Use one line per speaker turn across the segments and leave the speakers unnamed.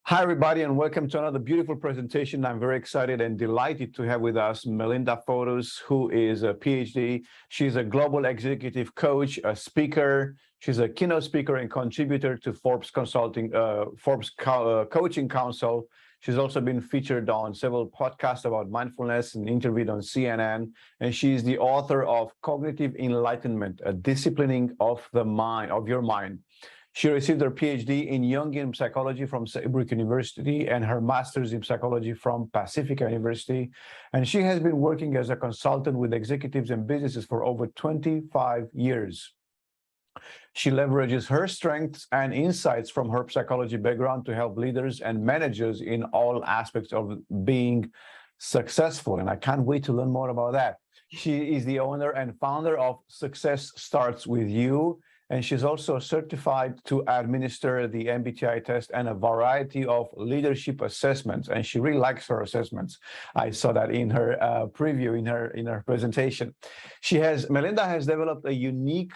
Hi, everybody, and welcome to another beautiful presentation. I'm very excited and delighted to have with us Melinda Fouts, who is a PhD. She's a global executive coach, a speaker. She's a keynote speaker and contributor to Forbes Coaching Council. She's also been featured on several podcasts about mindfulness and interviewed on CNN. And she's the author of Cognitive Enlightenment, a disciplining of the mind, of your mind. She received her PhD in Jungian psychology from Saybrook University and her master's in psychology from Pacifica University. And she has been working as a consultant with executives and businesses for over 25 years. She leverages her strengths and insights from her psychology background to help leaders and managers in all aspects of being successful. And I can't wait to learn more about that. She is the owner and founder of Success Starts With You. And she's also certified to administer the MBTI test and a variety of leadership assessments. And she really likes her assessments. I saw that in her preview, in her presentation. Melinda has developed a unique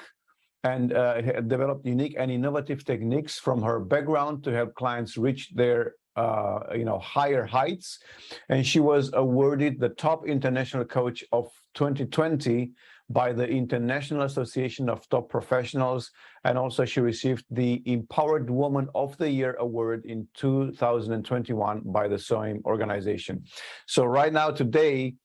and innovative techniques from her background to help clients reach their higher heights. And she was awarded the top international coach of 2020 by the International Association of Top Professionals. And also she received the Empowered Woman of the Year Award in 2021 by the SOIM organization. So right now, today,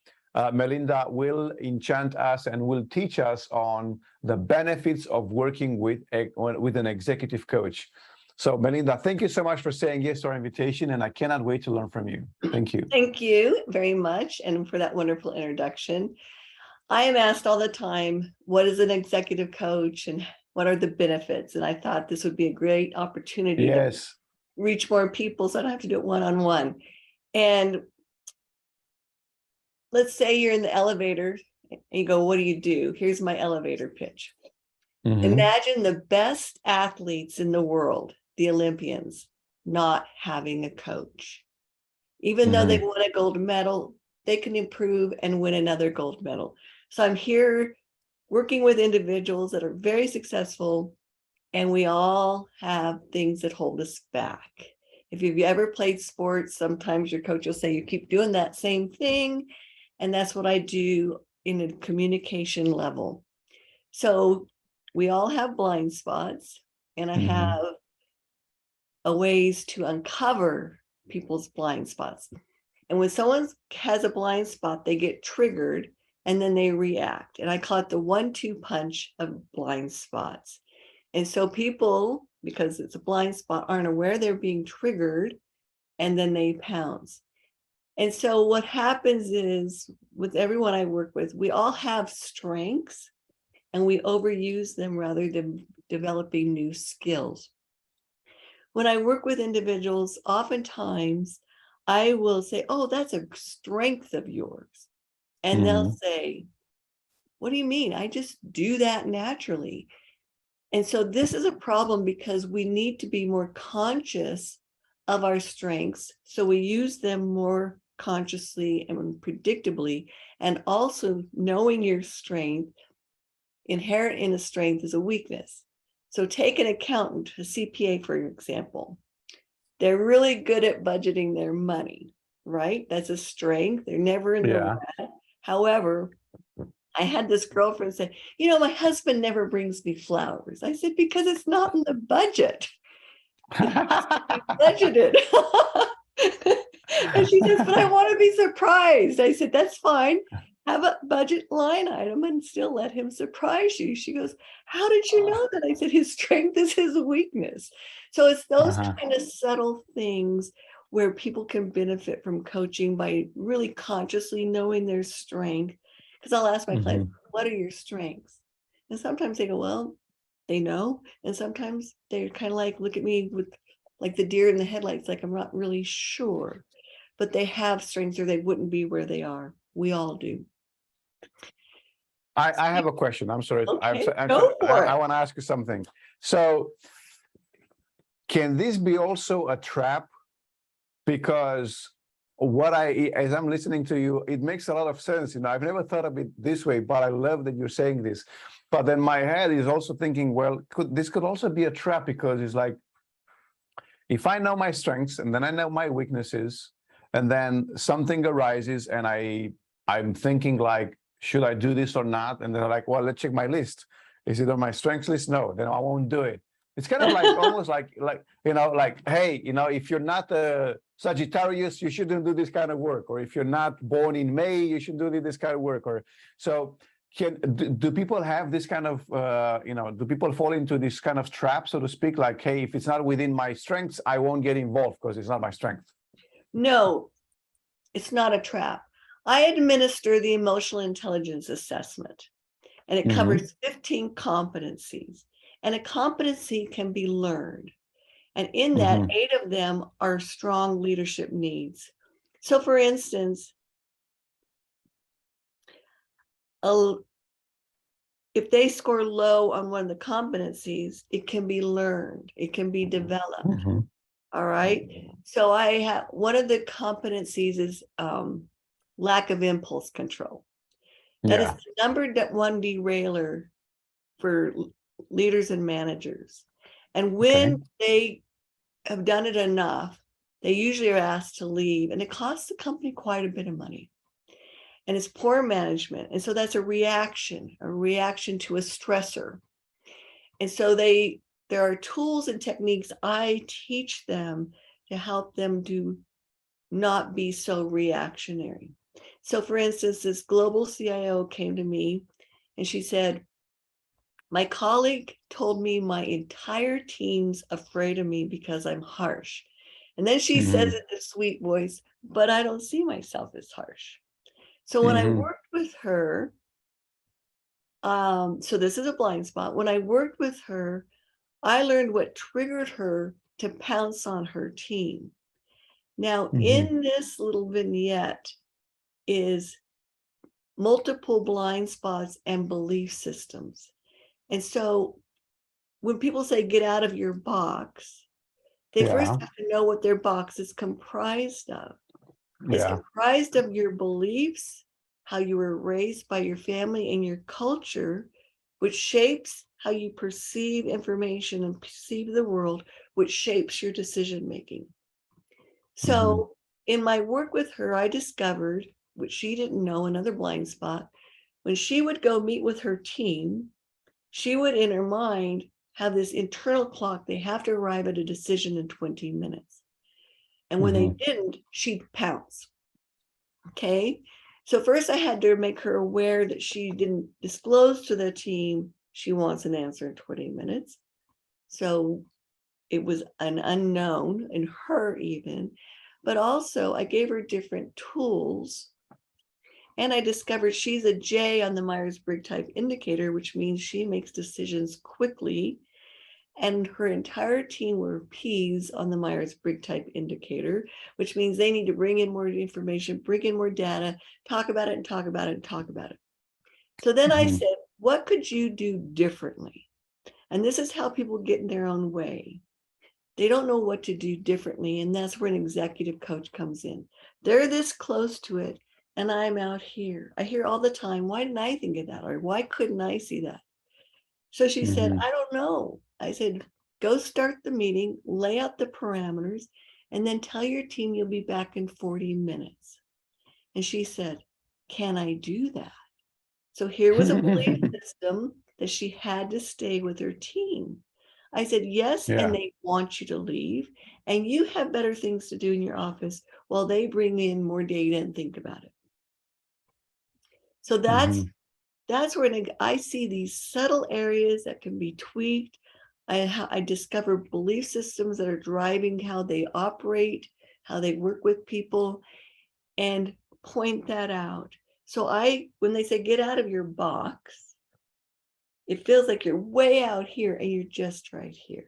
Melinda will enchant us and will teach us on the benefits of working with an executive coach. So Melinda, thank you so much for saying yes to our invitation, and I cannot wait to learn from you. Thank you.
Thank you very much, and for that wonderful introduction. I am asked all the time, what is an executive coach and what are the benefits? And I thought this would be a great opportunity to reach more people so I don't have to do it one-on-one. And let's say you're in the elevator and you go, what do you do? Here's my elevator pitch. Imagine the best athletes in the world, the Olympians, not having a coach. Even though they won a gold medal, they can improve and win another gold medal. So I'm here working with individuals that are very successful, and we all have things that hold us back. If you've ever played sports, sometimes your coach will say, you keep doing that same thing. And that's what I do in a communication level. So we all have blind spots, and I have ways to uncover people's blind spots. And when someone has a blind spot, they get triggered and then they react. And I call it the 1-2 punch of blind spots. And so people, because it's a blind spot, aren't aware they're being triggered, and then they pounce. And so what happens is, with everyone I work with, we all have strengths and we overuse them rather than developing new skills. When I work with individuals, oftentimes I will say, oh, that's a strength of yours. And they'll say, what do you mean? I just do that naturally. And so this is a problem because we need to be more conscious of our strengths. So we use them more consciously and predictably. And also knowing your strength, inherent in a strength is a weakness. So take an accountant, a CPA, for example. They're really good at budgeting their money, right? That's a strength. They're never in the red. However, I had this girlfriend say, you know, my husband never brings me flowers. I said, because it's not in the budget. It has to be budgeted. And she says, but I want to be surprised. I said, that's fine. Have a budget line item and still let him surprise you. She goes, how did you know that? I said, his strength is his weakness. So it's those kind of subtle things where people can benefit from coaching by really consciously knowing their strength. Because I'll ask my clients, what are your strengths? And sometimes they go, well, they know. And sometimes they're kind of like, look at me with like the deer in the headlights, like I'm not really sure. But they have strengths or they wouldn't be where they are. We all do.
I have a question. I'm sorry.
Okay,
I want to ask you something. So can this be also a trap? Because as I'm listening to you, it makes a lot of sense. You know, I've never thought of it this way, but I love that you're saying this. But then my head is also thinking, well, this could also be a trap, because it's like, if I know my strengths and then I know my weaknesses, and then something arises and I'm thinking like, should I do this or not? And they're like, well, let's check my list. Is it on my strengths list? No, then I won't do it. It's kind of like almost like like, hey, if you're not a Sagittarius, you shouldn't do this kind of work. Or if you're not born in May, you should do this kind of work. Or so do people have this kind of do people fall into this kind of trap, so to speak, like, hey, if it's not within my strengths, I won't get involved because it's not my strength?
No, it's not a trap. I administer the emotional intelligence assessment, and it covers 15 competencies, and a competency can be learned. And in that, 8 of them are strong leadership needs. So for instance, if they score low on one of the competencies, it can be learned, it can be developed. All right. So I have one of the competencies is lack of impulse control. That is the number one derailer for leaders and managers. And when they have done it enough, they usually are asked to leave, and it costs the company quite a bit of money. And it's poor management. And so that's a reaction to a stressor. And so there are tools and techniques I teach them to help them to not be so reactionary. So for instance, this global CIO came to me and she said, my colleague told me my entire team's afraid of me because I'm harsh. And then she says in a sweet voice, but I don't see myself as harsh. So when I worked with her, so this is a blind spot. When I worked with her, I learned what triggered her to pounce on her team. Now, in this little vignette is multiple blind spots and belief systems. And so when people say get out of your box, they first have to know what their box is comprised of. It's comprised of your beliefs, how you were raised by your family and your culture, which shapes how you perceive information and perceive the world, which shapes your decision making. So in my work with her, I discovered, which she didn't know, another blind spot. When she would go meet with her team, she would in her mind have this internal clock. They have to arrive at a decision in 20 minutes. And when they didn't, she'd pounce. Okay. So first I had to make her aware that she didn't disclose to the team she wants an answer in 20 minutes. So it was an unknown in her even, but also I gave her different tools. And I discovered she's a J on the Myers-Briggs type indicator, which means she makes decisions quickly. And her entire team were P's on the Myers-Briggs type indicator, which means they need to bring in more information, bring in more data, talk about it and talk about it and talk about it. So then I said, what could you do differently? And this is how people get in their own way. They don't know what to do differently. And that's where an executive coach comes in. They're this close to it. And I'm out here. I hear all the time, why didn't I think of that? Or why couldn't I see that? So she said, I don't know. I said, go start the meeting, lay out the parameters, and then tell your team you'll be back in 40 minutes. And she said, can I do that? So here was a belief system that she had to stay with her team. I said, yes, and they want you to leave. And you have better things to do in your office while they bring in more data and think about it. So that's where I see these subtle areas that can be tweaked. I discover belief systems that are driving how they operate, how they work with people, and point that out. So when they say get out of your box, it feels like you're way out here and you're just right here.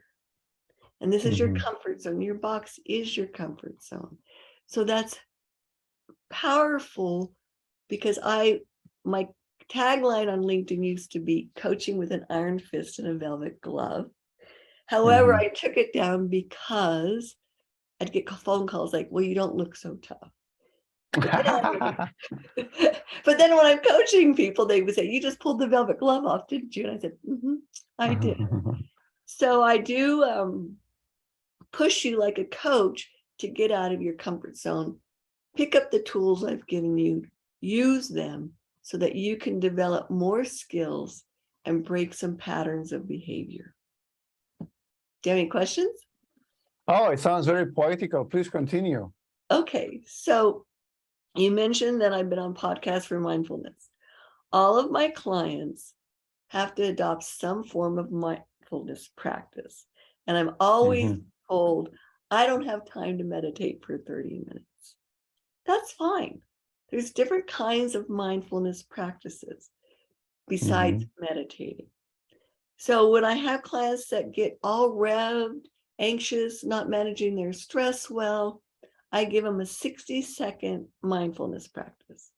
And this is your comfort zone. Your box is your comfort zone. So that's powerful because my tagline on LinkedIn used to be coaching with an iron fist and a velvet glove. However, I took it down because I'd get phone calls like, well, you don't look so tough. But then when I'm coaching people, they would say, you just pulled the velvet glove off, didn't you? And I said, I did. So I do push you like a coach to get out of your comfort zone. Pick up the tools I've given you, use them so that you can develop more skills and break some patterns of behavior. Do you have any questions?
Oh, it sounds very poetical. Please continue.
Okay, so you mentioned that I've been on podcasts for mindfulness. All of my clients have to adopt some form of mindfulness practice. And I'm always told, I don't have time to meditate for 30 minutes. That's fine. There's different kinds of mindfulness practices besides meditating. So when I have clients that get all revved, anxious, not managing their stress well, I give them a 60-second mindfulness practice.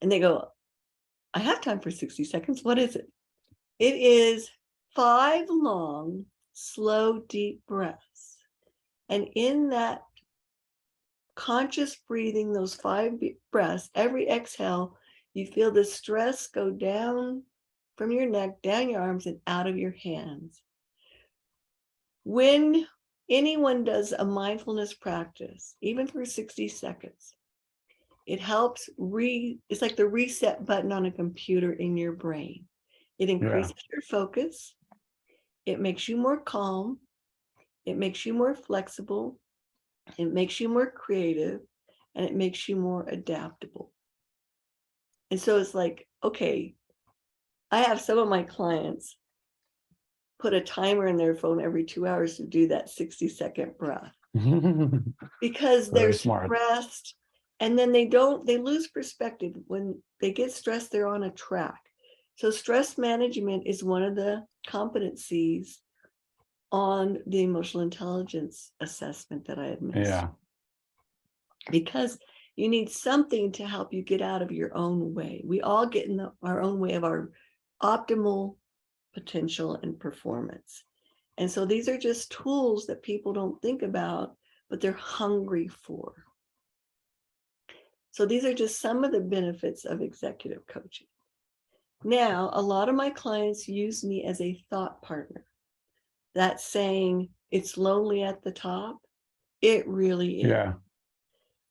And they go, I have time for 60 seconds. What is it? It is 5 long, slow, deep breaths. And in that conscious breathing, those 5 breaths, every exhale, you feel the stress go down from your neck, down your arms, and out of your hands. When anyone does a mindfulness practice, even for 60 seconds, it helps it's like the reset button on a computer in your brain. It increases your focus. It makes you more calm. It makes you more flexible. It makes you more creative, and it makes you more adaptable. And so it's like, okay, I have some of my clients put a timer in their phone every 2 hours to do that 60-second breath because they're stressed, and then they lose perspective. When they get stressed, they're on a track. So stress management is one of the competencies on the emotional intelligence assessment that I had mentioned. Yeah. Because you need something to help you get out of your own way. We all get in our own way of our optimal potential and performance. And so these are just tools that people don't think about, but they're hungry for. So these are just some of the benefits of executive coaching. Now, a lot of my clients use me as a thought partner. That saying, it's lonely at the top, it really is. Yeah.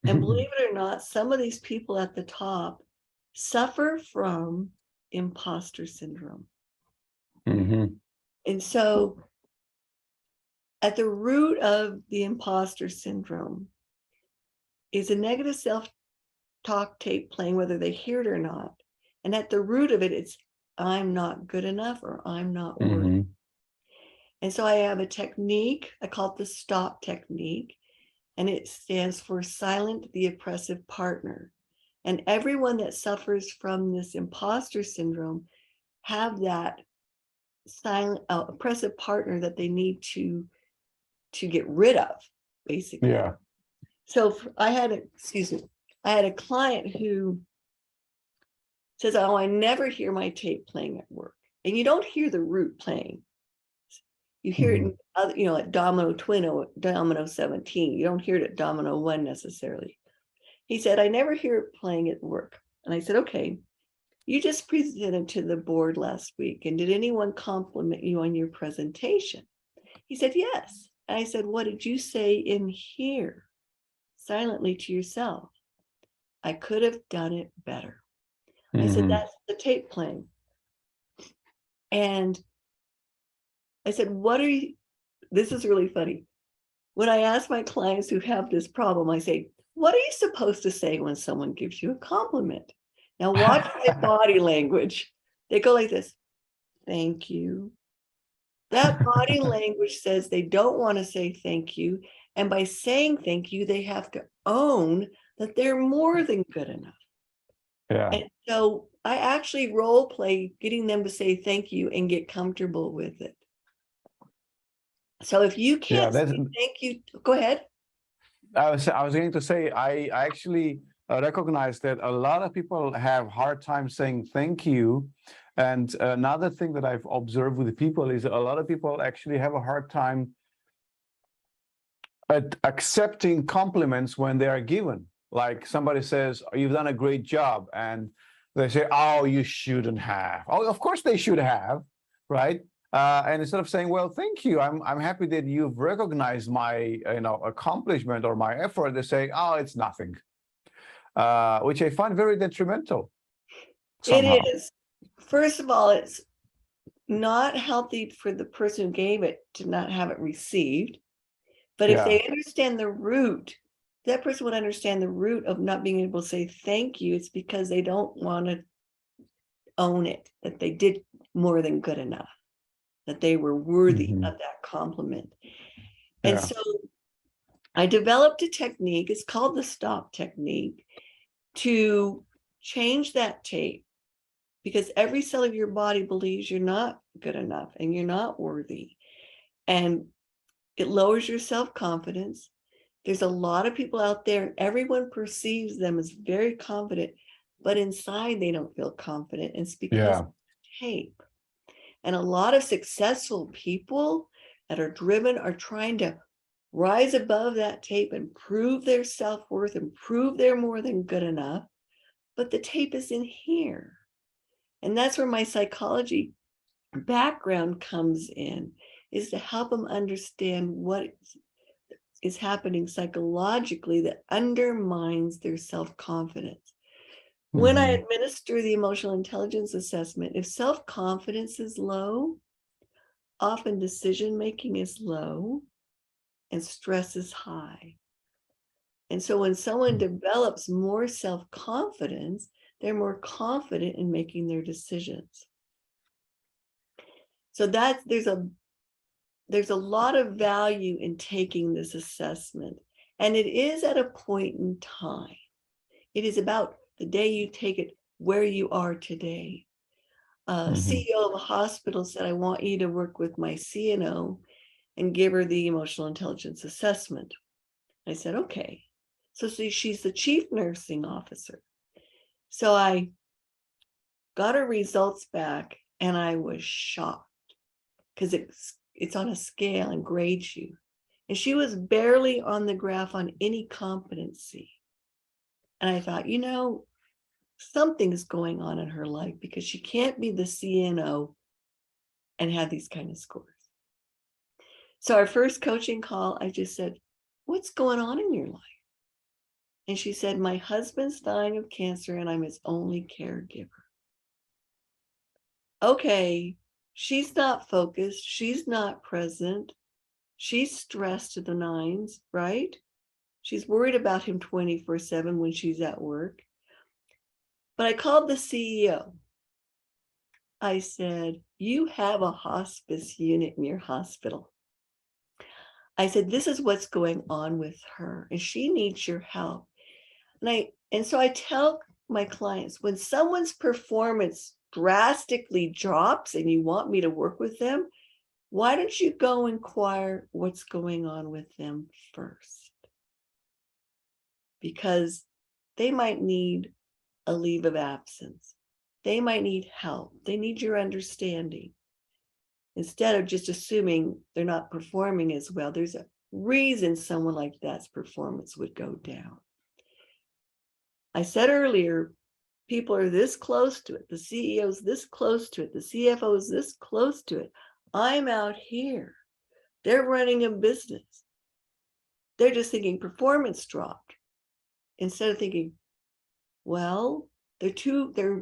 And believe it or not, some of these people at the top suffer from imposter syndrome. And so at the root of the imposter syndrome is a negative self-talk tape playing, whether they hear it or not. And at the root of it, it's I'm not good enough or I'm not worthy. And so I have a technique, I call it the STOP technique, and it stands for silent the oppressive partner. And everyone that suffers from this imposter syndrome have that silent oppressive partner that they need to get rid of, basically. Yeah. So I had a client who says, oh, I never hear my tape playing at work. And you don't hear the root playing. You hear it in other, at Domino Twin or Domino 17. You don't hear it at Domino 1 necessarily. He said, I never hear it playing at work. And I said, okay, you just presented to the board last week. And did anyone compliment you on your presentation? He said, yes. And I said, what did you say in here silently to yourself? I could have done it better. I said, that's the tape playing. And I said, this is really funny. When I ask my clients who have this problem, I say, what are you supposed to say when someone gives you a compliment? Now watch my body language. They go like this, thank you. That body language says they don't want to say thank you. And by saying thank you, they have to own that they're more than good enough. Yeah. And so I actually role play getting them to say thank you and get comfortable with it. So if you can't say thank you, go ahead.
I was going to say, I actually recognize that a lot of people have hard time saying thank you. And another thing that I've observed with people is a lot of people actually have a hard time at accepting compliments when they are given. Like somebody says, you've done a great job. And they say, oh, you shouldn't have. Oh, of course they should have, right? And instead of saying, well, thank you, I'm happy that you've recognized my accomplishment or my effort, they say, oh, it's nothing, which I find very detrimental somehow.
It is. First of all, it's not healthy for the person who gave it to not have it received. But if they understand the root, that person would understand the root of not being able to say thank you. It's because they don't want to own it, that they did more than good enough, that they were worthy of that compliment. And so I developed a technique, it's called the stop technique, to change that tape, because every cell of your body believes you're not good enough and you're not worthy. And it lowers your self-confidence. There's a lot of people out there, and everyone perceives them as very confident, but inside they don't feel confident. And it's because of tape. And a lot of successful people that are driven are trying to rise above that tape and prove their self-worth and prove they're more than good enough. But the tape is in here. And that's where my psychology background comes in, is to help them understand what is happening psychologically that undermines their self-confidence. When I administer the emotional intelligence assessment, if self-confidence is low, often decision-making is low and stress is high. And so when someone develops more self-confidence, they're more confident in making their decisions. So there's a lot of value in taking this assessment. And it is at a point in time. It is about the day you take it, where you are today. CEO of a hospital said, I want you to work with my CNO and give her the emotional intelligence assessment. I said, okay. So she's the chief nursing officer. So I got her results back and I was shocked, because it's on a scale and grades you. And she was barely on the graph on any competency. And I thought, something's going on in her life, because she can't be the CNO and have these kind of scores. So our first coaching call, I just said, what's going on in your life? And she said, my husband's dying of cancer and I'm his only caregiver. Okay, she's not focused. She's not present. She's stressed to the nines, right? She's worried about him 24/7 when she's at work. But I called the CEO. I said, you have a hospice unit in your hospital. I said, this is what's going on with her, and she needs your help. And so I tell my clients, when someone's performance drastically drops and you want me to work with them, why don't you go inquire what's going on with them first? Because they might need a leave of absence. They might need help. They need your understanding. Instead of just assuming they're not performing as well, there's a reason someone like that's performance would go down. I said earlier, people are this close to it. The CEO's this close to it. The CFO is this close to it. I'm out here. They're running a business. They're just thinking performance dropped, instead of thinking, well, they're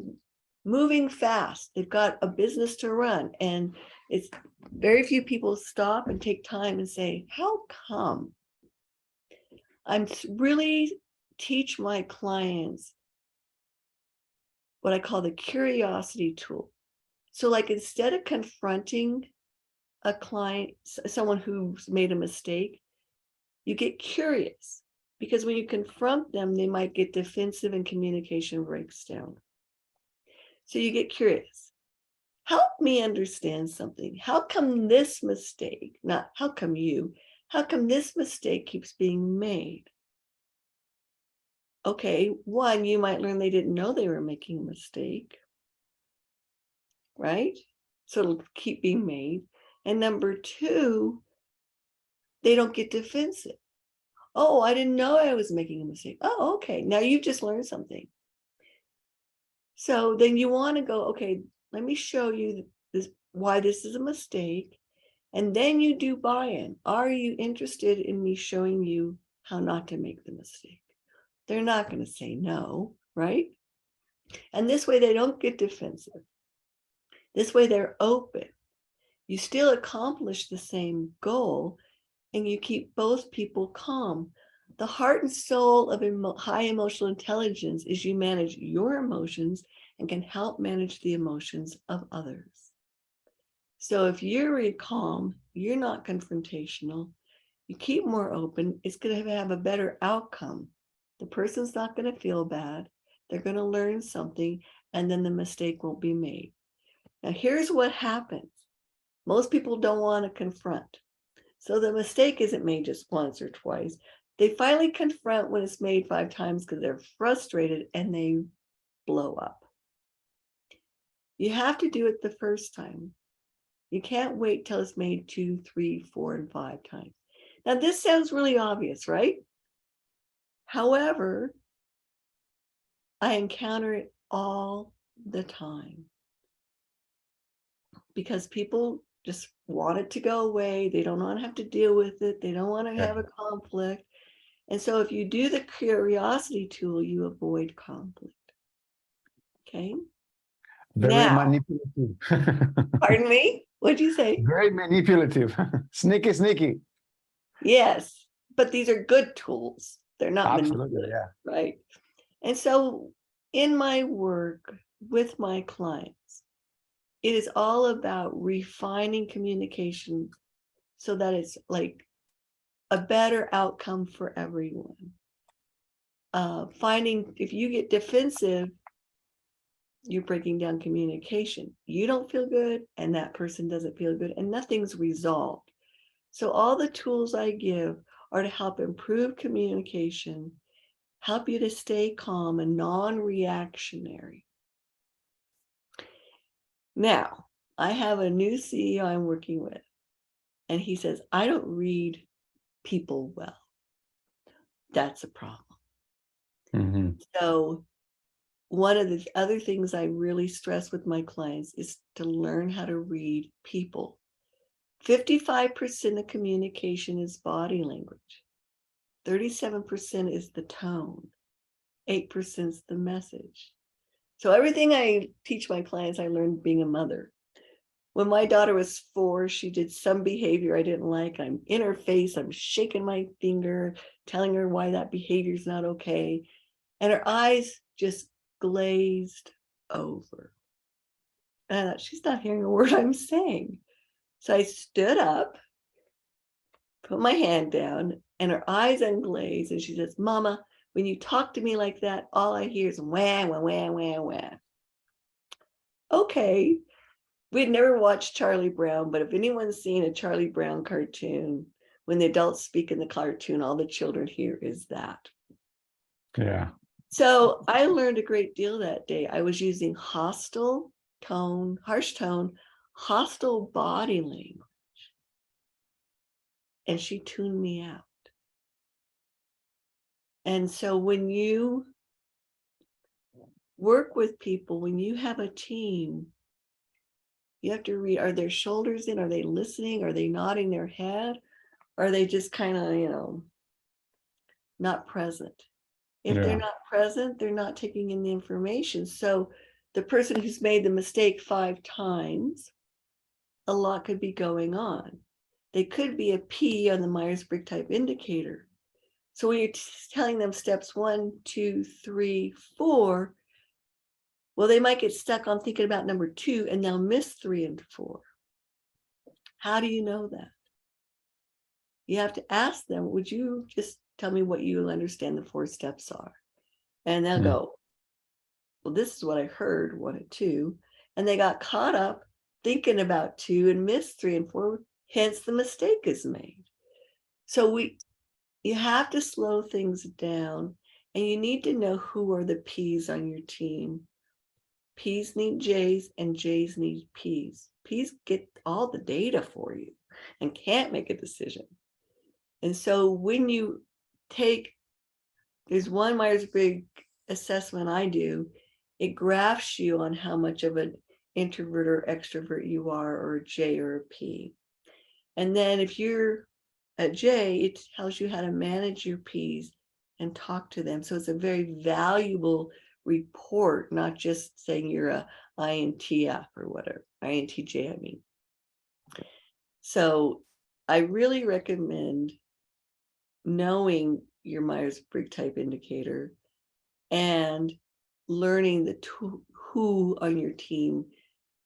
moving fast. They've got a business to run. And it's very few people stop and take time and say, how come? I'm really teach my clients what I call the curiosity tool. So like, instead of confronting a client, someone who's made a mistake, you get curious, because when you confront them, they might get defensive and communication breaks down. So you get curious. Help me understand something. How come this mistake, not how come this mistake keeps being made? Okay, one, you might learn they didn't know they were making a mistake, right? So it'll keep being made. And number two, they don't get defensive. Oh, I didn't know I was making a mistake. Oh, okay. Now you've just learned something. So then you want to go, okay, let me show you this why this is a mistake. And then you do buy-in. Are you interested in me showing you how not to make the mistake? They're not going to say no, right? And this way they don't get defensive. This way they're open. You still accomplish the same goal and you keep both people calm. The heart and soul of high emotional intelligence is you manage your emotions and can help manage the emotions of others. So if you're really calm, you're not confrontational, you keep more open, it's going to have a better outcome. The person's not going to feel bad. They're going to learn something, and then the mistake won't be made. Now, here's what happens. Most people don't want to confront. So the mistake isn't made just once or twice. They finally confront when it's made 5 times because they're frustrated and they blow up. You have to do it the first time. You can't wait till it's made 2, 3, 4, and 5 times. Now, this sounds really obvious, right? However, I encounter it all the time because people just want it to go away. They don't want to have to deal with it. They don't want to have a conflict. And so if you do the curiosity tool, you avoid conflict. Okay.
Very manipulative.
Pardon me? What'd you say?
Very manipulative. Sneaky, sneaky.
Yes, but these are good tools. They're not
Absolutely,
manipulative, right? And so in my work with my clients, it is all about refining communication so that it's like a better outcome for everyone. Finding if you get defensive, you're breaking down communication. You don't feel good, and that person doesn't feel good, and nothing's resolved. So all the tools I give are to help improve communication, help you to stay calm and non-reactionary. Now, I have a new CEO I'm working with, and he says, I don't read people well. That's a problem. Mm-hmm. So one of the other things I really stress with my clients is to learn how to read people. 55% of communication is body language. 37% is the tone. 8% is the message. So everything I teach my clients, I learned being a mother. When my daughter was 4, she did some behavior I didn't like. I'm in her face, I'm shaking my finger, telling her why that behavior is not okay. And her eyes just glazed over. And I thought, she's not hearing a word I'm saying. So I stood up, put my hand down, and her eyes unglazed. And she says, Mama, when you talk to me like that, all I hear is wah, wah, wah, wah, wah. Okay. We'd never watched Charlie Brown, but if anyone's seen a Charlie Brown cartoon, when the adults speak in the cartoon, all the children hear is that.
Yeah.
So I learned a great deal that day. I was using hostile tone, harsh tone, hostile body language. And she tuned me out. And so when you work with people, when you have a team, you have to read, are their shoulders in? Are they listening? Are they nodding their head? Or are they just kind of, not present? If they're not present, they're not taking in the information. So the person who's made the mistake 5 times, a lot could be going on. They could be a P on the Myers-Briggs type indicator. So when you're telling them steps 1, 2, 3, 4, well, they might get stuck on thinking about number 2 and they'll miss 3 and 4. How do you know that? You have to ask them, would you just tell me what you understand the 4 steps are? And they'll go, well, this is what I heard, 1 and 2. And they got caught up thinking about 2 and missed 3 and 4. Hence the mistake is made. So you have to slow things down, and you need to know who are the P's on your team. P's need J's and J's need P's. P's get all the data for you and can't make a decision. And so when you there's one Myers-Briggs assessment I do, it graphs you on how much of an introvert or extrovert you are, or a J or a P. And then if you're a J, it tells you how to manage your Ps and talk to them. So it's a very valuable report, not just saying you're a INTF or whatever, INTJ, I mean. So I really recommend knowing your Myers-Briggs type indicator and learning the who on your team,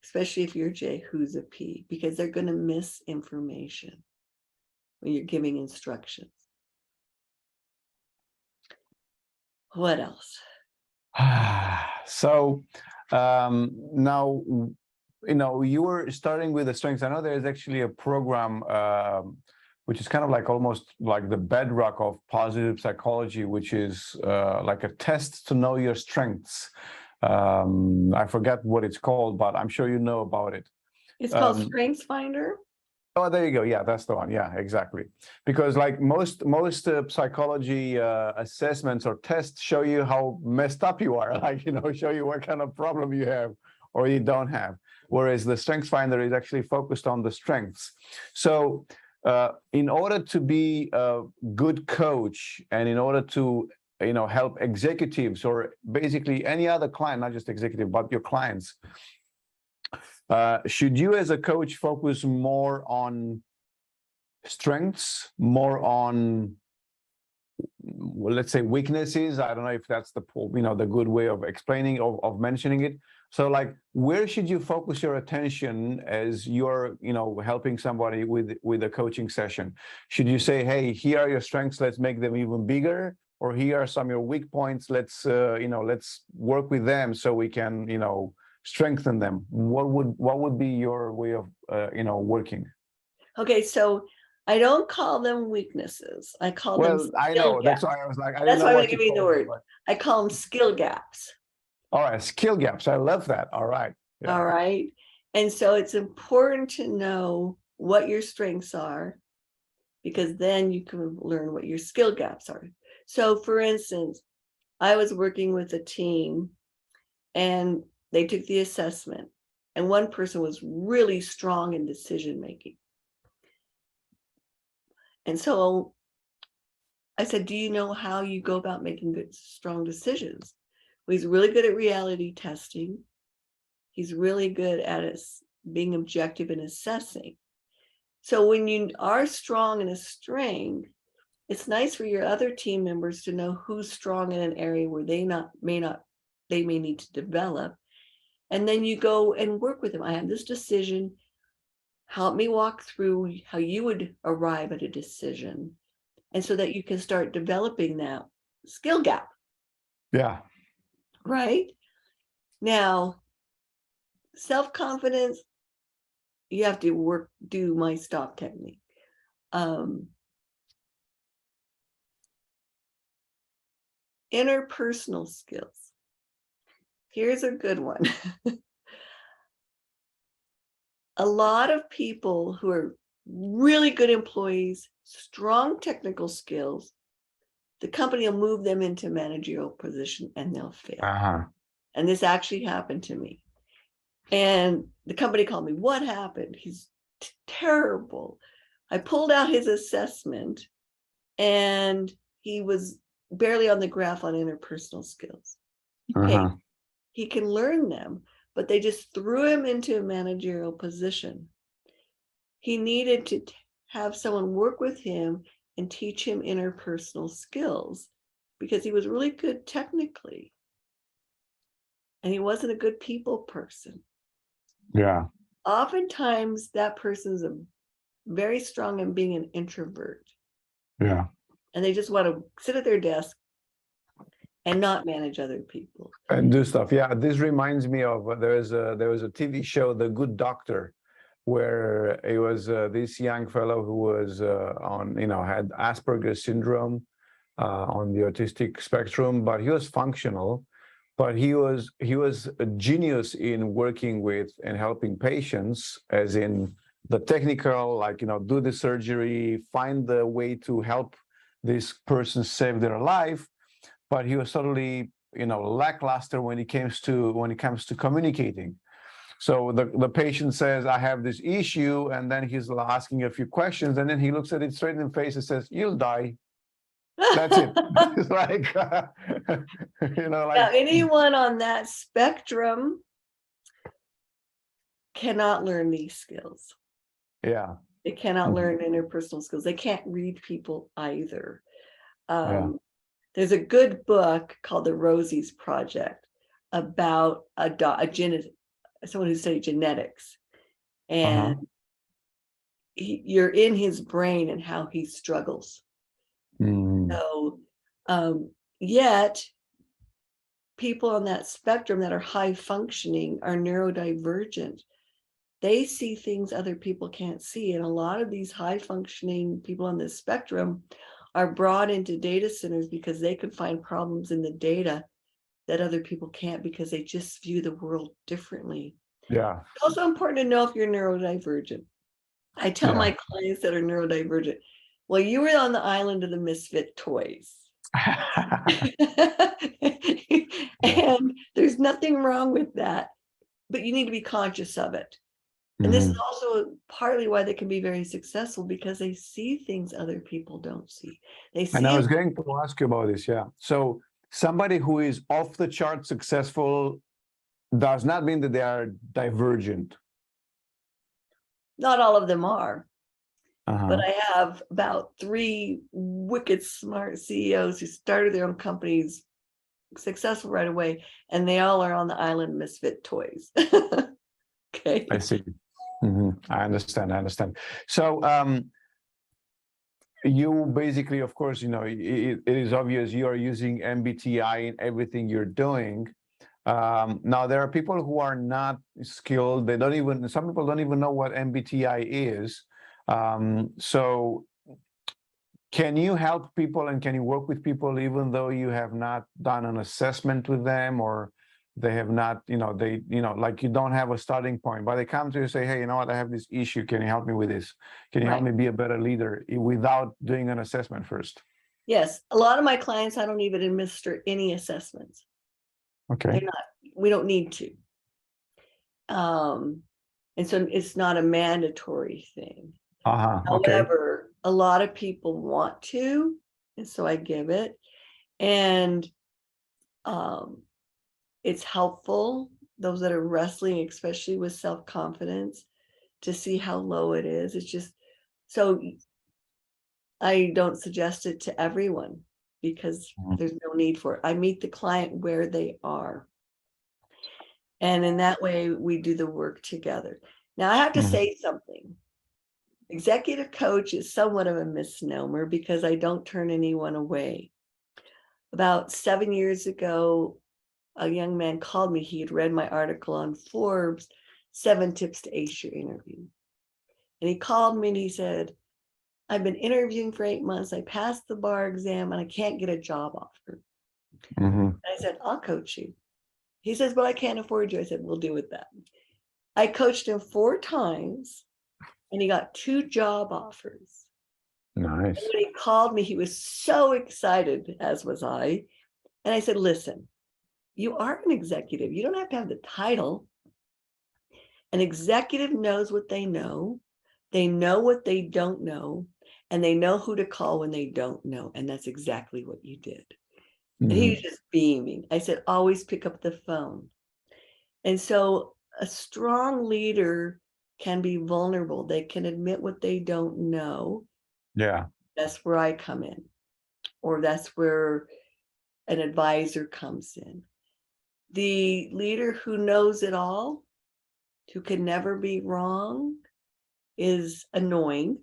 especially if you're J, who's a P, because they're going to miss information when you're giving instructions. What else?
So now, you were starting with the strengths. I know there's actually a program which is kind of like almost like the bedrock of positive psychology, which is like a test to know your strengths. I forget what it's called, but I'm sure you know about it.
It's called Strengths Finder.
Oh, there you go. Yeah, that's the one. Yeah, exactly. Because like most psychology assessments or tests show you how messed up you are, like, show you what kind of problem you have or you don't have. Whereas the Strengths Finder is actually focused on the strengths. So in order to be a good coach and in order to help executives or basically any other client, not just executive, but your clients, should you as a coach focus more on strengths, more on, well, let's say weaknesses? I don't know if that's the good way of explaining, of mentioning it. So like, where should you focus your attention as you're helping somebody with a coaching session? Should you say, hey, here are your strengths, let's make them even bigger, or here are some of your weak points, let's let's work with them so we can strengthen them? What would be your way of working?
Okay, so I don't call them weaknesses. I call them skill
I know.
gaps.
That's why I was like,
that's why I'm going to give you the word. I call them skill gaps.
All right, skill gaps. I love that. All right.
Yeah. All right. And so it's important to know what your strengths are, because then you can learn what your skill gaps are. So for instance, I was working with a team and they took the assessment, and one person was really strong in decision making. And so I said, do you know how you go about making good, strong decisions? Well, he's really good at reality testing. He's really good at being objective and assessing. So when you are strong in a strength, it's nice for your other team members to know who's strong in an area where they may need to develop. And then you go and work with them. I have this decision. Help me walk through how you would arrive at a decision. And so that you can start developing that skill gap.
Yeah.
Right? Now, self-confidence, you have to do my stop technique. Interpersonal skills. Here's a good one. A lot of people who are really good employees, strong technical skills, the company will move them into managerial position and they'll fail. And this actually happened to me. And the company called me. What happened? He's terrible. I pulled out his assessment and he was barely on the graph on interpersonal skills. Okay, he can learn them, but they just threw him into a managerial position. He needed to have someone work with him and teach him interpersonal skills because he was really good technically. And he wasn't a good people person. Yeah. Oftentimes that person's very strong in being an introvert. Yeah. And they just want to sit at their desk and not manage other people.
And do stuff. Yeah, this reminds me of there was a TV show, The Good Doctor, where it was this young fellow who was had Asperger's syndrome on the autistic spectrum, but he was functional. But he was a genius in working with and helping patients, as in the technical, like, do the surgery, find the way to help this person save their life. But he was totally, lackluster when it comes to communicating. So the patient says, I have this issue, and then he's asking a few questions, and then he looks at it straight in the face and says, you'll die. That's it. It's like,
Now,
like,
anyone on that spectrum cannot learn these skills.
yeah.
They cannot learn interpersonal skills. They can't read people either.
Yeah.
There's a good book called The Rosie's Project about someone who studied genetics, and you're in his brain and how he struggles. So, yet people on that spectrum that are high functioning are neurodivergent. They see things other people can't see. And a lot of these high functioning people on this spectrum are brought into data centers because they can find problems in the data that other people can't, because they just view the world differently.
Yeah.
It's also important to know if you're neurodivergent. I tell my clients that are neurodivergent, well, you were on the island of the misfit toys. And there's nothing wrong with that, but you need to be conscious of it. And this is also partly why they can be very successful, because they see things other people don't see. They see.
And I was going to ask you about this. Yeah. So somebody who is off the chart successful does not mean that they are divergent.
Not all of them are. But I have about 3 wicked smart CEOs who started their own companies, successful right away, and they all are on the island of misfit toys. Okay.
I see. I understand. So you basically, of course, it is obvious you are using MBTI in everything you're doing. Now, there are people who are not skilled. Some people don't even know what MBTI is. So can you help people, and can you work with people even though you have not done an assessment with them, or they have not, like you don't have a starting point, but they come to you and say, hey, you know what, I have this issue. Can you help me with this? Can you help me be a better leader, without doing an assessment first?
Yes. A lot of my clients, I don't even administer any assessments.
Okay.
We don't need to. And so it's not a mandatory thing.
Okay.
However, a lot of people want to, and so I give it. And it's helpful, those that are wrestling, especially with self-confidence, to see how low it is. It's just, so I don't suggest it to everyone, because there's no need for it. I meet the client where they are. And in that way, we do the work together. Now, I have to say something. Executive coach is somewhat of a misnomer, because I don't turn anyone away. About 7 years ago, a young man called me. He had read my article on Forbes, 7 Tips to Ace Your Interview. And he called me and he said, I've been interviewing for 8 months. I passed the bar exam and I can't get a job offer. And I said, I'll coach you. He says, but I can't afford you. I said, we'll deal with that. I coached him 4 times and he got 2 job offers. Nice. And when he called me, he was so excited, as was I. And I said, listen, you are an executive. You don't have to have the title. An executive knows what they know. They know what they don't know. And they know who to call when they don't know. And that's exactly what you did. And he was just beaming. I said, always pick up the phone. And so a strong leader can be vulnerable. They can admit what they don't know. Yeah. That's where I come in. Or that's where an advisor comes in. The leader who knows it all, who can never be wrong, is annoying.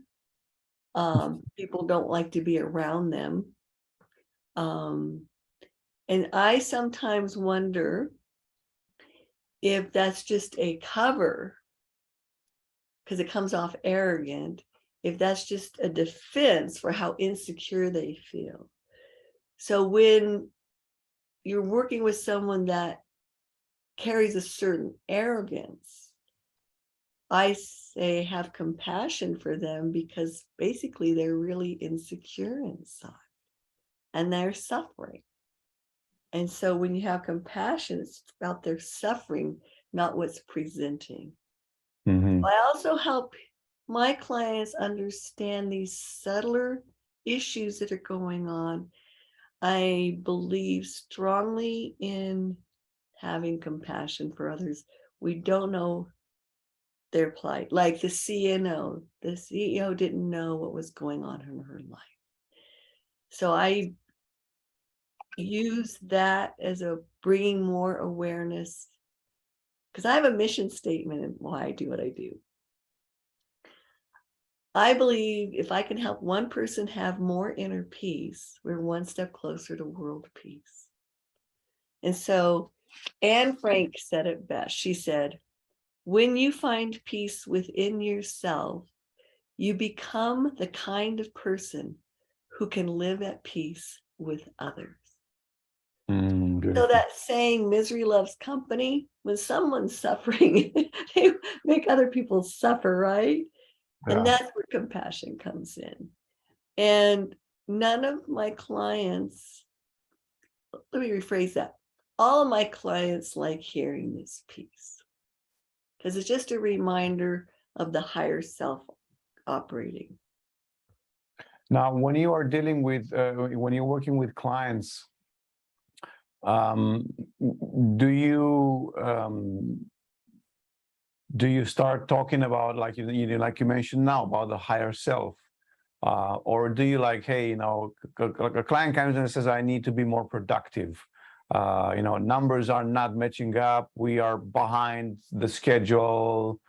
People don't like to be around them. And I sometimes wonder if that's just a cover, because it comes off arrogant, if that's just a defense for how insecure they feel. So when you're working with someone that carries a certain arrogance, I say have compassion for them, because basically they're really insecure inside and they're suffering. And so when you have compassion, it's about their suffering, not what's presenting.
Mhm.
I also help my clients understand these subtler issues that are going on. I believe strongly in having compassion for others. We don't know their plight. Like the CEO didn't know what was going on in her life. So I use that as a bringing more awareness, because I have a mission statement in why I do what I do. I believe if I can help one person have more inner peace, we're one step closer to world peace. And so Anne Frank said it best. She said, when you find peace within yourself, you become the kind of person who can live at peace with others. So
Beautiful.
that saying, misery loves company, when someone's suffering, they make other people suffer, right?
Yeah.
And that's where compassion comes in. And none of my clients, let me rephrase that. All of my clients like hearing this piece because it's just a reminder of the higher self operating.
Now, when you are dealing with, when you're working with clients, do you start talking about, like like you mentioned now, about the higher self, or do you like, hey, a client comes and says, I need to be more productive. Numbers are not matching up. We are behind the schedule.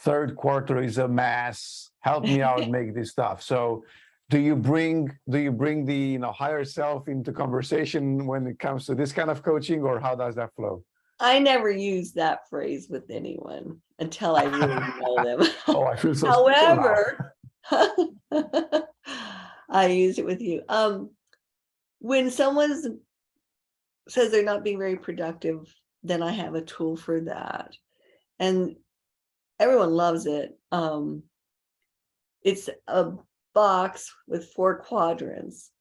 Third quarter is a mess. Help me out, make this stuff. So do you bring the higher self into conversation when it comes to this kind of coaching, or how does that flow?
I never use that phrase with anyone until I really know them.
Oh, I feel so
However, I use it with you. When someone says they're not being very productive, then I have a tool for that. And everyone loves it. It's a box with 4 quadrants.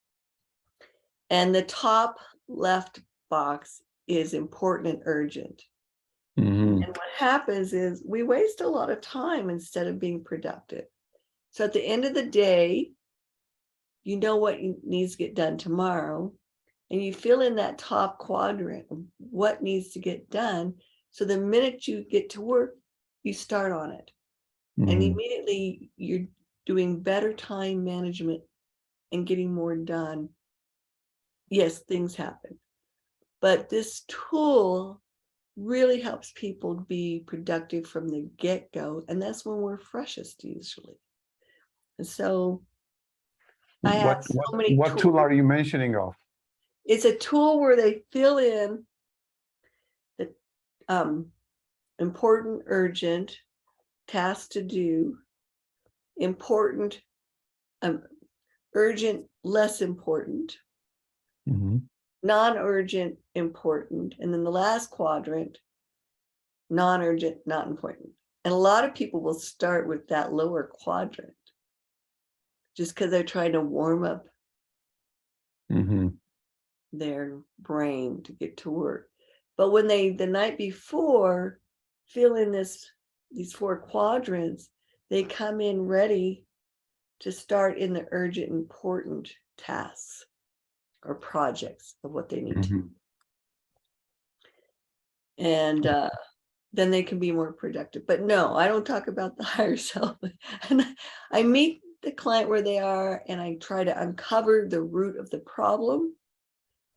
And the top left box is important and urgent.
Mm-hmm.
And what happens is we waste a lot of time instead of being productive. So at the end of the day, you know what needs to get done tomorrow, and you fill in that top quadrant of what needs to get done. So the minute you get to work, you start on it.
Mm-hmm.
And immediately you're doing better time management and getting more done. Yes, things happen. But this tool really helps people be productive from the get-go. And that's when we're freshest usually. And so I have so many
what
tools.
tool are you mentioning of?
It's a tool where they fill in the important, urgent, tasks to do, important, urgent, less important,
Mm-hmm.
non-urgent, important, and then the last quadrant, non-urgent, not important. And a lot of people will start with that lower quadrant just because they're trying to warm up
Mm-hmm.
their brain to get to work. But when they, the night before, fill in these 4 quadrants, they come in ready to start in the urgent, important tasks or projects of what they need to do. And then they can be more productive. But no, I don't talk about the higher self. And I meet the client where they are, and I try to uncover the root of the problem.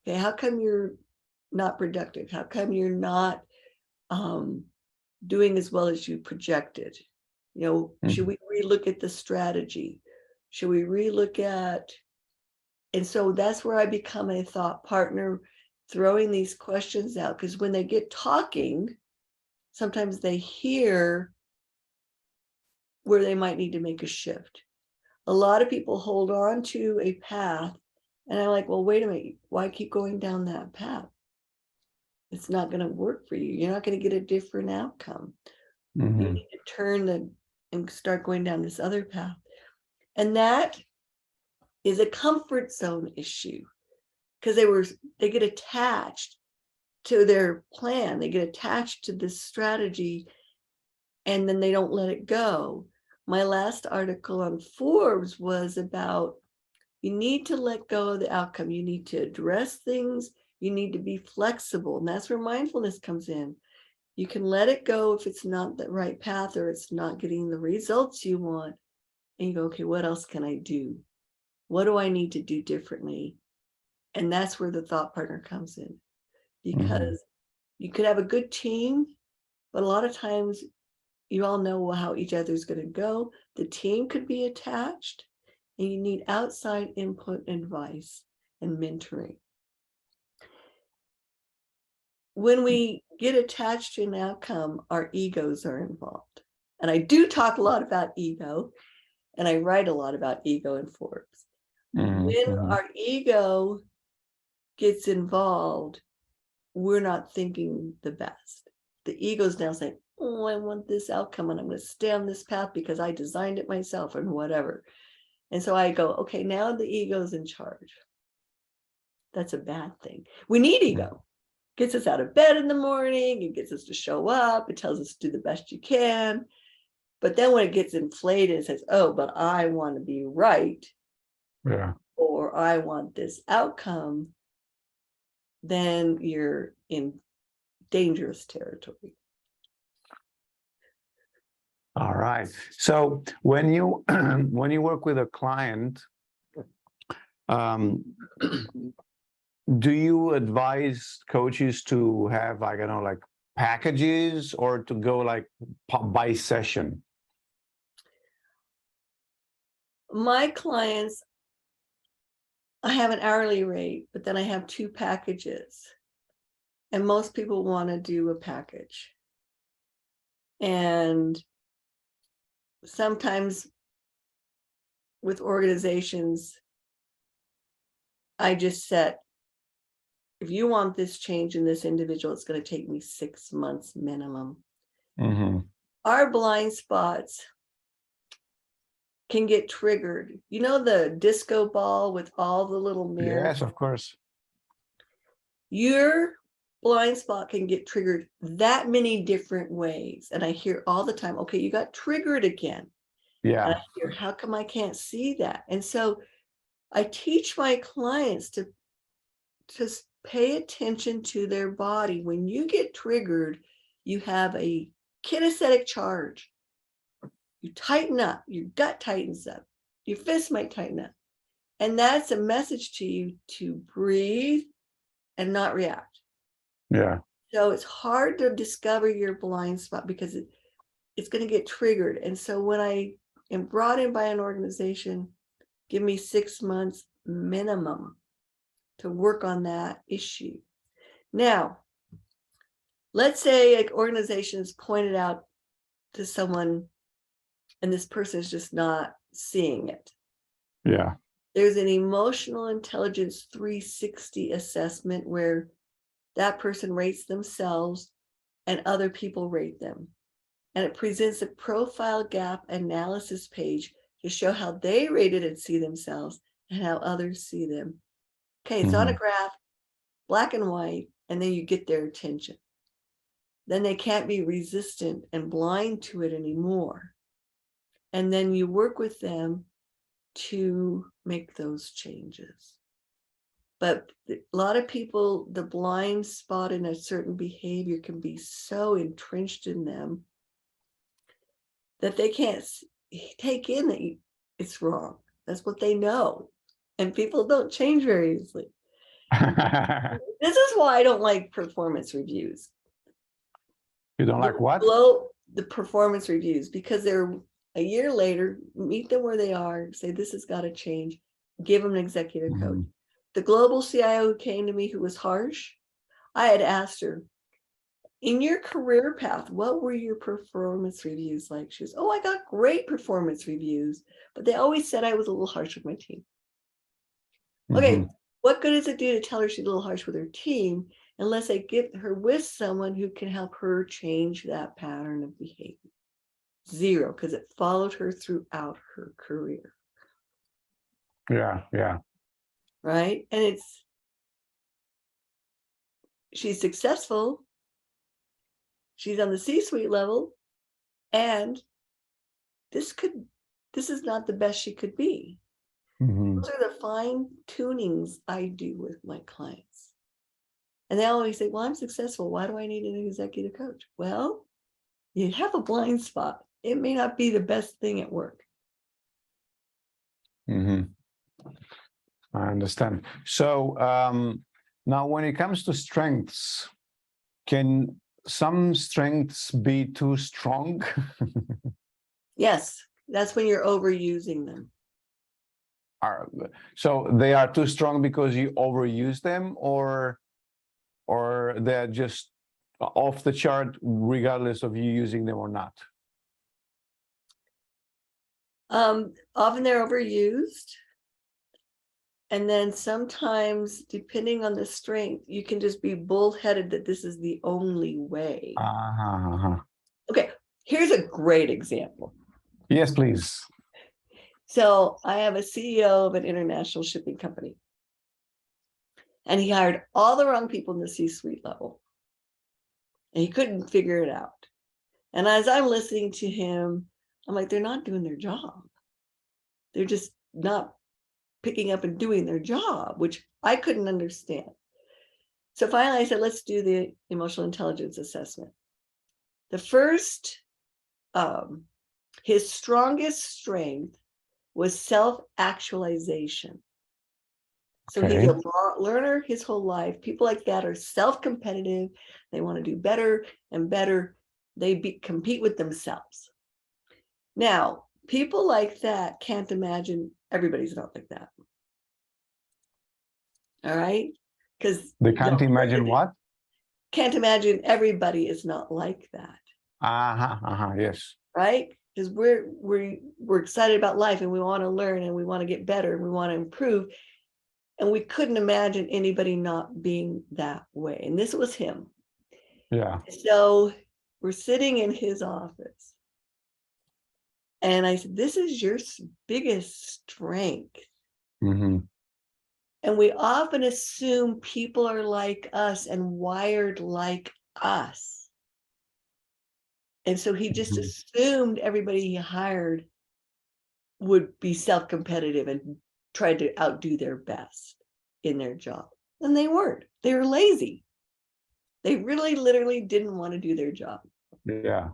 Okay, how come you're not productive? How come you're not doing as well as you projected? Should we relook at the strategy? Should we relook at? And so that's where I become a thought partner, throwing these questions out, because when they get talking, sometimes they hear where they might need to make a shift. A lot of people hold on to a path, and I'm like, well, wait a minute, why keep going down that path? It's not going to work for you. You're not going to get a different outcome.
Mm-hmm.
You need to turn and start going down this other path. And that is a comfort zone issue, because they get attached to their plan. They get attached to this strategy and then they don't let it go. My last article on Forbes was about you need to let go of the outcome. You need to address things. You need to be flexible. And that's where mindfulness comes in. You can let it go if it's not the right path or it's not getting the results you want. And you go, okay, what else can I do? What do I need to do differently? And that's where the thought partner comes in. Because you could have a good team, but a lot of times you all know how each other's going to go. The team could be attached, and you need outside input, advice, and mentoring. When we get attached to an outcome, our egos are involved. And I do talk a lot about ego, and I write a lot about ego in Forbes. When our ego gets involved, we're not thinking the best. The ego's now saying, oh, I want this outcome and I'm going to stay on this path because I designed it myself and whatever. And so I go, okay, now the ego's in charge. That's a bad thing. We need ego. Gets us out of bed in the morning. It gets us to show up. It tells us to do the best you can. But then when it gets inflated, it says, oh, but I want to be right.
Yeah.
Or I want this outcome. Then you're in dangerous territory.
All right. So when you when you work with a client, do you advise coaches to have, like, I don't know, like packages, or to go like by session?
My clients, I have an hourly rate, but then I have 2 packages. And most people want to do a package. And sometimes with organizations, I just set, if you want this change in this individual, it's going to take me 6 months minimum. Our blind spots can get triggered. You know the disco ball with all the little mirrors?
Yes, of course.
Your blind spot can get triggered that many different ways. And I hear all the time, okay, you got triggered again.
Yeah.
And I hear, how come I can't see that? And so I teach my clients to pay attention to their body. When you get triggered, you have a kinesthetic charge. You tighten up, your gut tightens up, your fist might tighten up. And that's a message to you to breathe and not react.
Yeah.
So it's hard to discover your blind spot because it's going to get triggered. And so when I am brought in by an organization, give me 6 months minimum to work on that issue. Now, let's say an organization is pointed out to someone and this person is just not seeing it.
Yeah.
There's an emotional intelligence 360 assessment where that person rates themselves and other people rate them. And it presents a profile gap analysis page to show how they rated and see themselves and how others see them. Okay, it's on a graph, black and white, and then you get their attention. Then they can't be resistant and blind to it anymore. And then you work with them to make those changes. But a lot of people, the blind spot in a certain behavior can be so entrenched in them that they can't take in that it's wrong. That's what they know. And people don't change very easily. This is why I don't like performance reviews.
You don't like what?
Below the performance reviews, because they're a year later, meet them where they are, say this has got to change, give them an executive coach. The global CIO who came to me who was harsh, I had asked her, in your career path, what were your performance reviews like? She goes, oh, I got great performance reviews, but they always said I was a little harsh with my team. Okay, what good does it do to tell her she's a little harsh with her team unless I get her with someone who can help her change that pattern of behavior? Zero, because it followed her throughout her career.
Yeah, yeah.
Right? And she's successful, she's on the C-suite level, and this is not the best she could be. Those are the fine tunings I do with my clients. And they always say, well, I'm successful. Why do I need an executive coach? Well, you have a blind spot. It may not be the best thing at work.
I understand. So now when it comes to strengths, can some strengths be too strong?
Yes, that's when you're overusing them.
So they are too strong because you overuse them, or they're just off the chart regardless of you using them or not?
Often they're overused. And then sometimes, depending on the strength, you can just be bullheaded that this is the only way. Okay, here's a great example.
Yes, please.
So I have a CEO of an international shipping company. And he hired all the wrong people in the C-suite level. And he couldn't figure it out. And as I'm listening to him, I'm like, they're not doing their job. They're just not picking up and doing their job, which I couldn't understand. So finally I said, let's do the emotional intelligence assessment. The first, his strongest strength was self-actualization. So
Okay.
he's a learner his whole life. People like that are self-competitive. They want to do better and better. They compete with themselves. Now, people like that can't imagine everybody's not like that. All right? Because
They can't imagine what?
Can't imagine everybody is not like that.
Yes.
Right? Because we're excited about life and we want to learn and we want to get better and we want to improve. And we couldn't imagine anybody not being that way. And this was him.
Yeah.
So we're sitting in his office. And I said, this is your biggest strength. And we often assume people are like us and wired like us. And so he just assumed everybody he hired would be self-competitive and tried to outdo their best in their job. And they weren't. They were lazy. They really literally didn't want to do their job.
Yeah.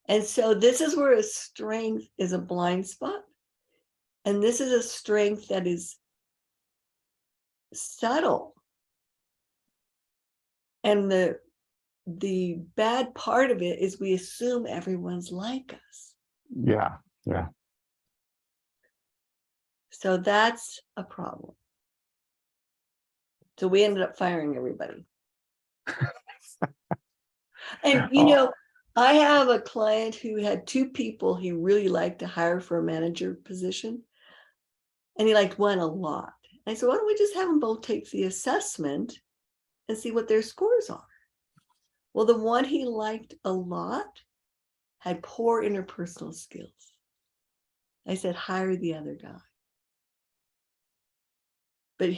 And so this is where a strength is a blind spot. And this is a strength that is subtle. And the bad part of it is we assume everyone's like us.
Yeah. Yeah.
So that's a problem. So we ended up firing everybody. And, you know, I have a client who had 2 people he really liked to hire for a manager position. And he liked one a lot. And I said, why don't we just have them both take the assessment and see what their scores are? Well, the one he liked a lot had poor interpersonal skills. I said, hire the other guy. But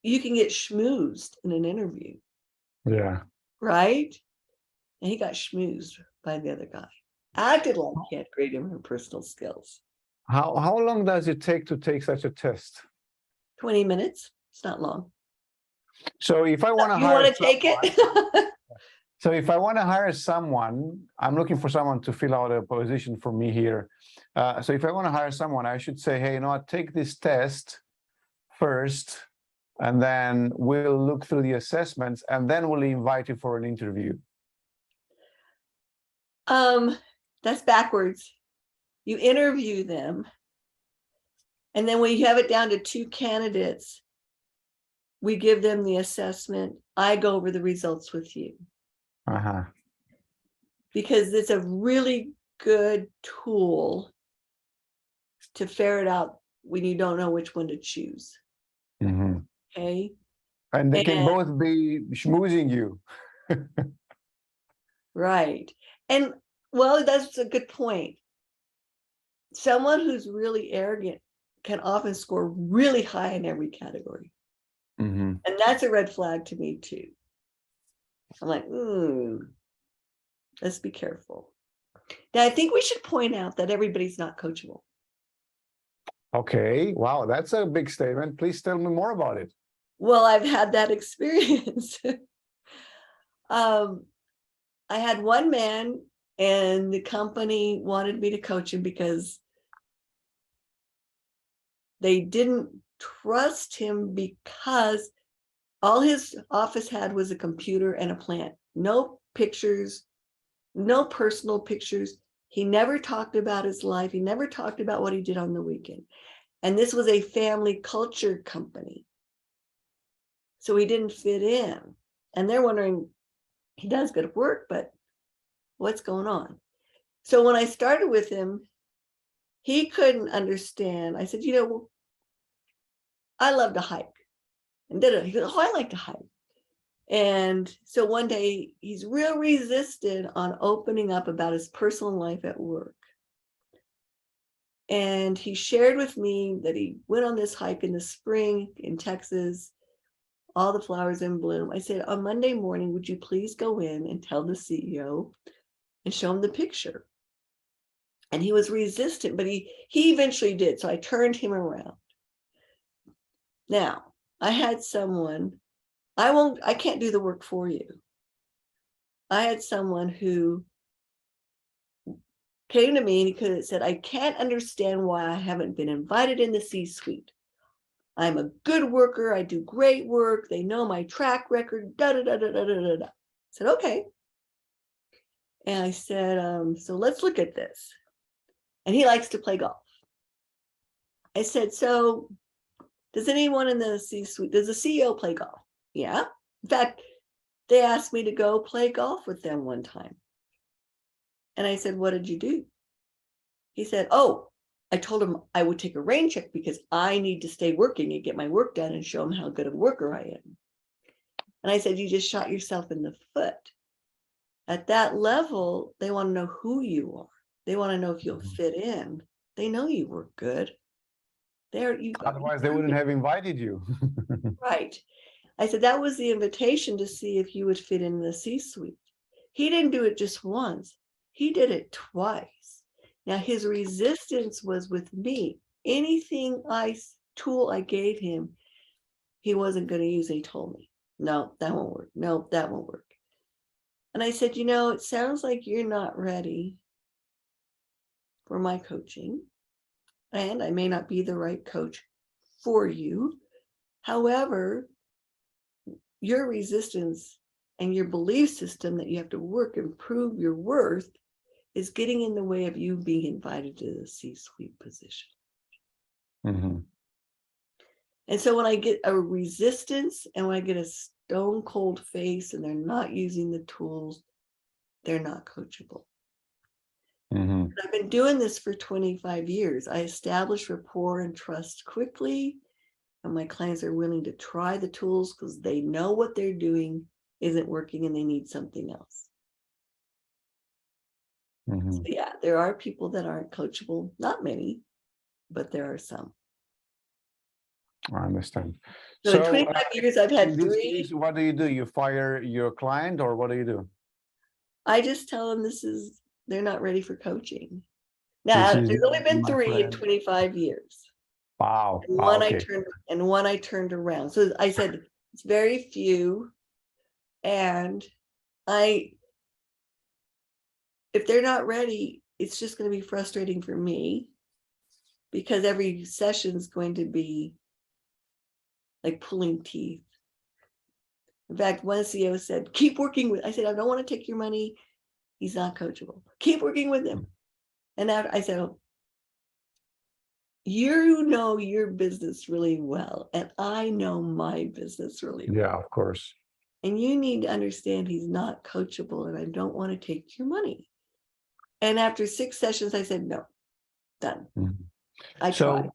you can get schmoozed in an interview.
Yeah.
Right? And he got schmoozed by the other guy. Acted like he had great interpersonal skills.
How long does it take to take such a test?
20 minutes. It's not long.
So if I want to
You
hire
want to take it?
So if I want to hire someone, I'm looking for someone to fill out a position for me here. So if I want to hire someone, I should say, hey, you know what, take this test first, and then we'll look through the assessments, and then we'll invite you for an interview.
That's backwards. You interview them. And then when you have it down to 2 candidates, we give them the assessment. I go over the results with you. Because it's a really good tool to ferret out when you don't know which one to choose. Okay.
And they can both be schmoozing you.
Right. And well, that's a good point. Someone who's really arrogant can often score really high in every category. And that's a red flag to me too. I'm like, let's be careful. Now, I think we should point out that everybody's not coachable.
Okay. Wow, that's a big statement. Please tell me more about it.
Well, I've had that experience. I had one man, and the company wanted me to coach him because they didn't trust him, because all his office had was a computer and a plant. No pictures, no personal pictures. He never talked about his life. He never talked about what he did on the weekend. And this was a family culture company. So he didn't fit in. And they're wondering, he does good work, but what's going on? So when I started with him, he couldn't understand. I said, well, I love to hike. And he goes, oh, I like to hike. And so one day he's real resistant on opening up about his personal life at work. And he shared with me that he went on this hike in the spring in Texas, all the flowers in bloom. I said, on Monday morning, would you please go in and tell the CEO and show him the picture? And he was resistant, but he eventually did. So I turned him around. Now, I had someone, I can't do the work for you. I had someone who came to me and he could have said, I can't understand why I haven't been invited in the C-suite. I'm a good worker. I do great work. They know my track record. Da da da da da da da. I said, okay. And I said, so let's look at this. And he likes to play golf. I said, so does anyone in the C-suite, does the CEO play golf? Yeah. In fact, they asked me to go play golf with them one time. And I said, what did you do? He said, oh, I told him I would take a rain check because I need to stay working and get my work done and show him how good of a worker I am. And I said, you just shot yourself in the foot. At that level, they want to know who you are. They want to know if you'll fit in. They know you work good.
Otherwise, they wouldn't have invited you.
Right. I said, that was the invitation to see if you would fit in the C-suite. He didn't do it just once. He did it twice. Now, his resistance was with me. Anything tool I gave him, he wasn't going to use. And he told me, no, that won't work. No, that won't work. And I said, it sounds like you're not ready for my coaching. And I may not be the right coach for you. However, your resistance and your belief system that you have to work and prove your worth is getting in the way of you being invited to the C-suite position.
Mm-hmm.
And so when I get a resistance and when I get a stone cold face and they're not using the tools, they're not coachable. Mm-hmm. I've been doing this for 25 years. I establish rapport and trust quickly. And my clients are willing to try the tools because they know what they're doing isn't working and they need something else. Mm-hmm. So yeah, there are people that aren't coachable, not many, but there are some.
I understand.
So in 25 years, I've had three.
Case, what do? You fire your client or what do you do?
I just tell them they're not ready for coaching. Now, there's only been three in 25 years.
Wow.
And one I turned around. So I said, it's very few. And if they're not ready, it's just going to be frustrating for me because every session is going to be like pulling teeth. In fact, one CEO said, keep working with, I said, I don't want to take your money. He's not coachable. Keep working with him. And after I said, you know your business really well, and I know my business really well.
Yeah, of course.
And you need to understand he's not coachable, and I don't want to take your money. And after 6 sessions, I said, no, done. Mm-hmm. I tried.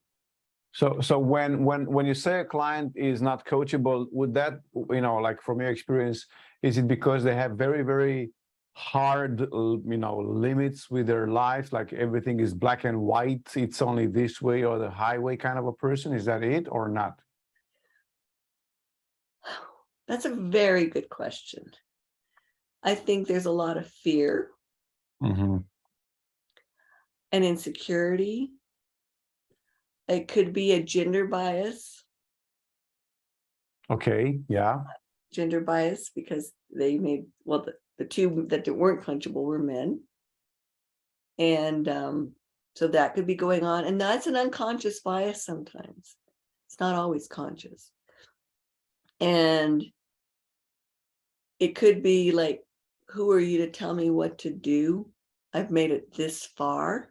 So when you say a client is not coachable, would that, like from your experience, is it because they have very, very hard, limits with their life, like everything is black and white, it's only this way or the highway kind of a person? Is that it or not?
That's a very good question. I think there's a lot of fear
Mm-hmm.
and insecurity. It could be a gender bias.
Okay. Yeah.
Gender bias because they made, well, the two that weren't coachable were men. And so that could be going on. And that's an unconscious bias sometimes. It's not always conscious. And it could be like, who are you to tell me what to do? I've made it this far.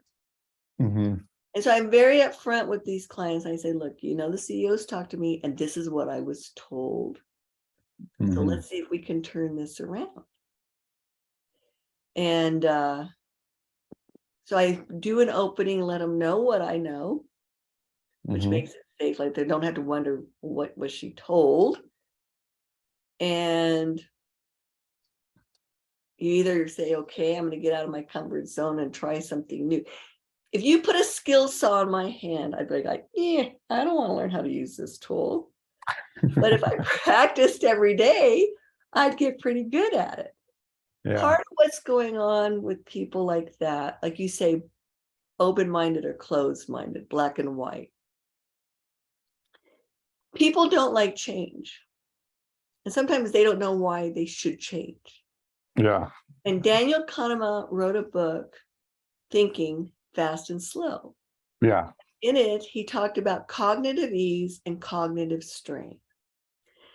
Mm-hmm.
And so I'm very upfront with these clients. I say, look, the CEOs talk to me, and this is what I was told.
Mm-hmm.
So let's see if we can turn this around. And so I do an opening, let them know what I know, which
Mm-hmm.
makes it safe. Like they don't have to wonder what was she told. And you either say, okay, I'm going to get out of my comfort zone and try something new. If you put a skill saw in my hand, I'd be like, yeah, I don't want to learn how to use this tool. But if I practiced every day, I'd get pretty good at it.
Yeah.
Part of what's going on with people like that, like you say, open-minded or closed-minded, black and white. People don't like change. And sometimes they don't know why they should change.
Yeah.
And Daniel Kahneman wrote a book, Thinking Fast and Slow.
Yeah.
In it, he talked about cognitive ease and cognitive strain.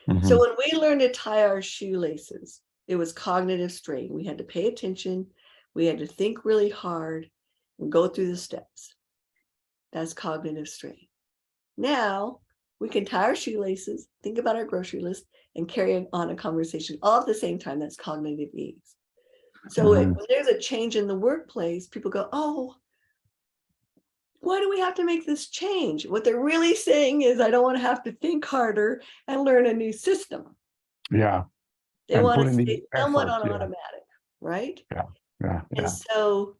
Mm-hmm.
So when we learned to tie our shoelaces, it was cognitive strain. We had to pay attention. We had to think really hard and go through the steps. That's cognitive strain. Now we can tie our shoelaces, think about our grocery list, and carry on a conversation all at the same time. That's cognitive ease. So when there's a change in the workplace, people go, oh, why do we have to make this change? What they're really saying is, I don't want to have to think harder and learn a new system.
Yeah.
They want to stay somewhat on
yeah.
automatic, right?
Yeah. Yeah. Yeah.
And so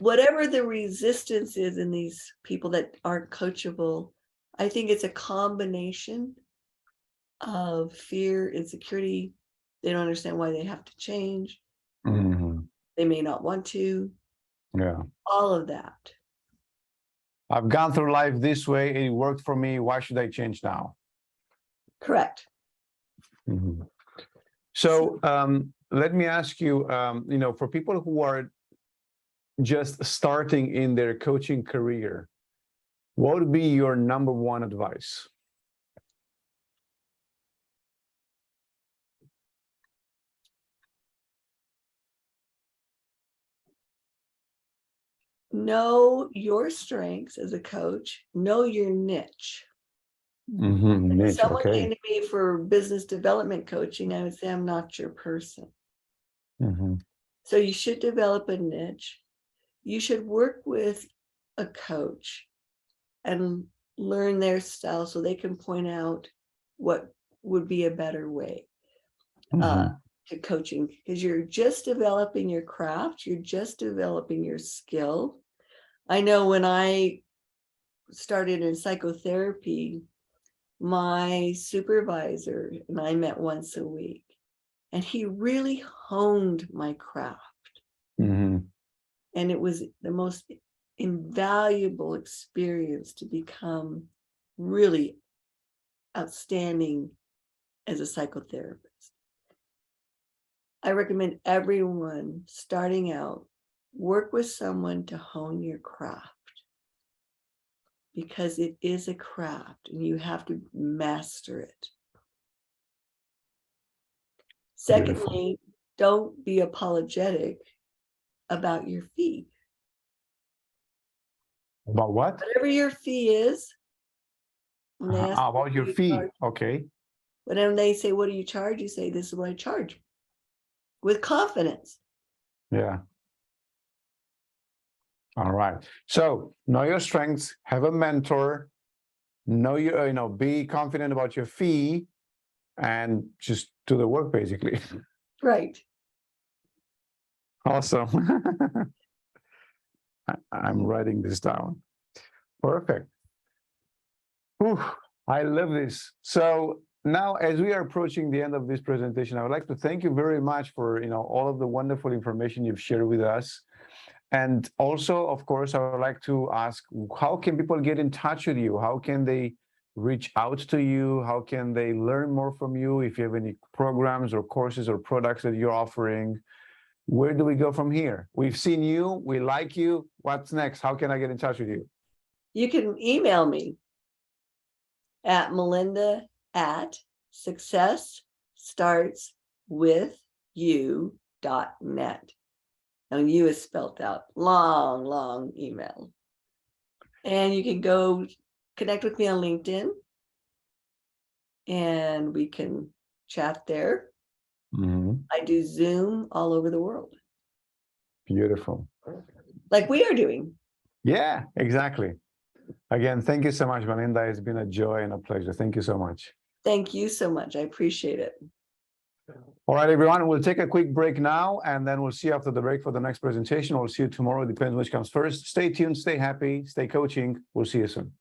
whatever the resistance is in these people that aren't coachable, I think it's a combination of fear, insecurity. They don't understand why they have to change.
Mm-hmm.
They may not want to.
Yeah.
All of that.
I've gone through life this way. It worked for me. Why should I change now?
Correct.
Mm-hmm. So let me ask you, for people who are just starting in their coaching career, what would be your number one advice?
Know your strengths as a coach. Know your niche.
Mm-hmm. Niche,
Someone
okay.
came to me for business development coaching, I would say, I'm not your person.
Mm-hmm.
So you should develop a niche. You should work with a coach and learn their style so they can point out what would be a better way to coaching, because you're just developing your craft. You're just developing your skill. I know when I started in psychotherapy, my supervisor and I met once a week, and he really honed my craft.
Mm-hmm.
And it was the most invaluable experience to become really outstanding as a psychotherapist. I recommend everyone starting out, work with someone to hone your craft, because it is a craft and you have to master it. Secondly, don't be apologetic about your fee.
About what?
Whatever your fee is. When they ask
about your fee. Okay.
When they say, what do you charge? You say, this is what I charge. With confidence.
Yeah. All right. So know your strengths, have a mentor, be confident about your fee, and just do the work, basically.
Right.
Awesome. I'm writing this down. Perfect. Whew, I love this. So Now, as we are approaching the end of this presentation, I would like to thank you very much for all of the wonderful information you've shared with us. And also, of course, I would like to ask, how can people get in touch with you? How can they reach out to you? How can they learn more from you? If you have any programs or courses or products that you're offering, where do we go from here? We've seen you, we like you. What's next? How can I get in touch with you?
You can email me at melinda@successstartswithyou.net. And you is spelled out, long email. And you can go connect with me on LinkedIn and we can chat there. I do Zoom all over the world.
Beautiful.
Like we are doing.
Yeah, exactly. Again, thank you so much, Melinda. It's been a joy and a pleasure. Thank you so much.
Thank you so much. I appreciate it.
All right, everyone, we'll take a quick break now, and then we'll see you after the break for the next presentation. We'll see you tomorrow. It depends which comes first. Stay tuned, stay happy, stay coaching. We'll see you soon.